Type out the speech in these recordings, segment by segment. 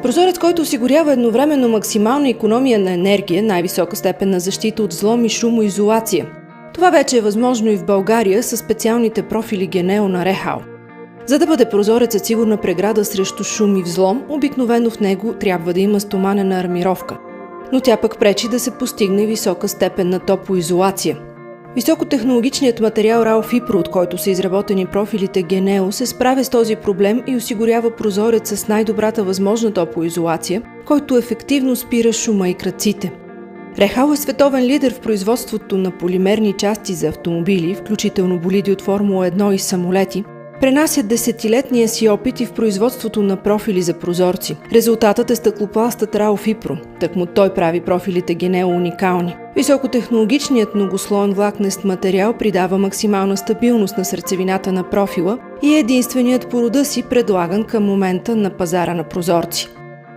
Прозорец, който осигурява едновременно максимална икономия на енергия, най-висока степен на защита от взлом и шумоизолация. Това вече е възможно и в България със специалните профили Geneo на REHAL. За да бъде прозорецът сигурна преграда срещу шум и взлом, обикновено в него трябва да има стоманена армировка. Но тя пък пречи да се постигне висока степен на топлоизолация. Високотехнологичният материал RAL FIPRO, от който са изработени профилите Geneo, се справя с този проблем и осигурява прозорец с най-добрата възможна топлоизолация, който ефективно спира шума и крадците. REHAL е световен лидер в производството на полимерни части за автомобили, включително болиди от Формула 1 и самолети. Пренасят десетилетния си опит и в производството на профили за прозорци. Резултатът е стъклопластът RAL FIPRO. Тъкмо той прави профилите Geneo уникални. Високотехнологичният многослоен влакнест материал придава максимална стабилност на сърцевината на профила и е единственият по рода си предлаган към момента на пазара на прозорци.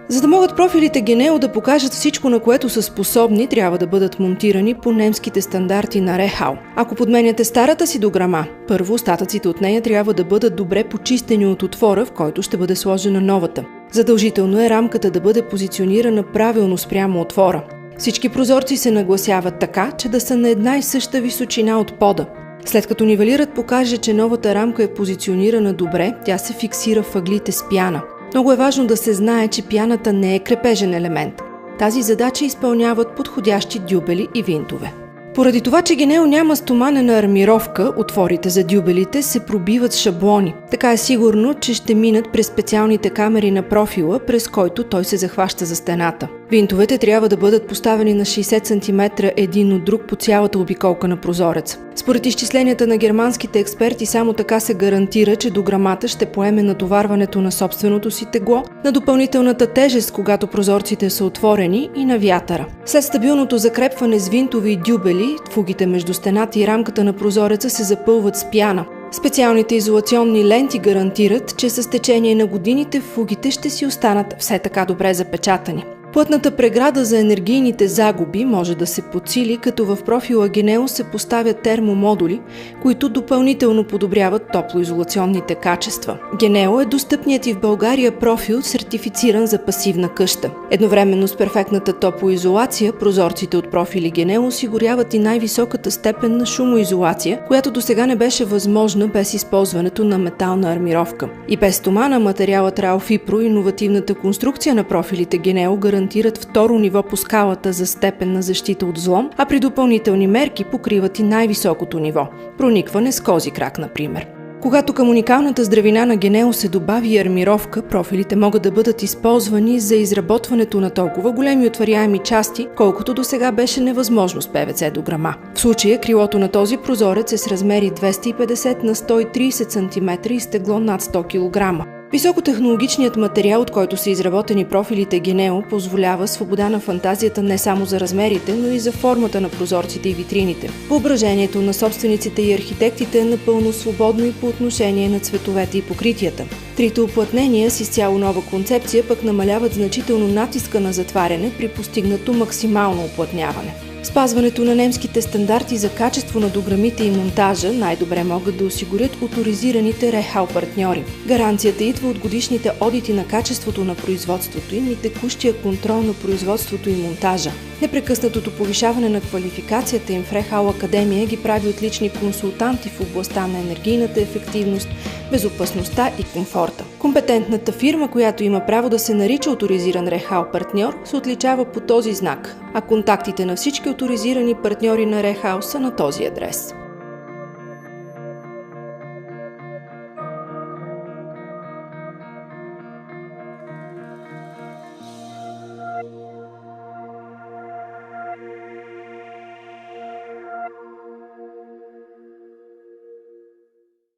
За да могат профилите Geneo да покажат всичко, на което са способни, трябва да бъдат монтирани по немските стандарти на REHAL. Ако подменяте старата си дограма, първо остатъците от нея трябва да бъдат добре почистени от отвора, в който ще бъде сложена новата. Задължително е рамката да бъде позиционирана правилно спрямо отвора. Всички прозорци се нагласяват така, че да са на една и съща височина от пода. След като нивелирът покаже, че новата рамка е позиционирана добре, тя се фиксира в ъглите с пяна. Много е важно да се знае, че пяната не е крепежен елемент. Тази задача изпълняват подходящи дюбели и винтове. Поради това, че Geneo няма стоманена армировка, отворите за дюбелите се пробиват с шаблони. Така е сигурно, че ще минат през специалните камери на профила, през който той се захваща за стената. Винтовете трябва да бъдат поставени на 60 см един от друг по цялата обиколка на прозореца. Според изчисленията на германските експерти, само така се гарантира, че дограмата ще поеме натоварването на собственото си тегло, на допълнителната тежест, когато прозорците са отворени, и на вятъра. След стабилното закрепване с винтови и дюбели, фугите между стената и рамката на прозореца се запълват с пяна. Специалните изолационни ленти гарантират, че с течение на годините фугите ще си останат все така добре запечатани. Плътната преграда за енергийните загуби може да се подсили, като в профила Geneo се поставят термомодули, които допълнително подобряват топлоизолационните качества. Geneo е достъпният и в България профил, сертифициран за пасивна къща. Едновременно с перфектната топлоизолация, прозорците от профили Geneo осигуряват и най-високата степен на шумоизолация, която досега не беше възможна без използването на метална армировка. И без стомана материалът RAL FIPRO и иновативната конструкция на профилите Geneo гарантират второ ниво по скалата за степен на защита от взлом, а при допълнителни мерки покриват и най-високото ниво – проникване с кози крак, например. Когато към уникалната здравина на Geneo се добави армировка, профилите могат да бъдат използвани за изработването на толкова големи отваряеми части, колкото досега беше невъзможно с ПВЦ дограма. В случая крилото на този прозорец е с размери 250 на 130 см и с тегло над 100 кг. Високотехнологичният материал, от който са изработени профилите Geneo, позволява свобода на фантазията не само за размерите, но и за формата на прозорците и витрините. Въображението на собствениците и архитектите е напълно свободно и по отношение на цветовете и покритията. Трите уплътнения с изцяло нова концепция пък намаляват значително натиска на затваряне при постигнато максимално уплътняване. Спазването на немските стандарти за качество на дограмите и монтажа най-добре могат да осигурят оторизираните REHAL партньори. Гаранцията идва от годишните одити на качеството на производството им и текущия контрол на производството и монтажа. Непрекъснатото повишаване на квалификацията им в REHAL Академия ги прави отлични консултанти в областта на енергийната ефективност, безопасността и комфорта. Компетентната фирма, която има право да се нарича оторизиран REHAL партньор, се отличава по този знак, а контактите на всички оторизирани партньори на REHAL са на този адрес.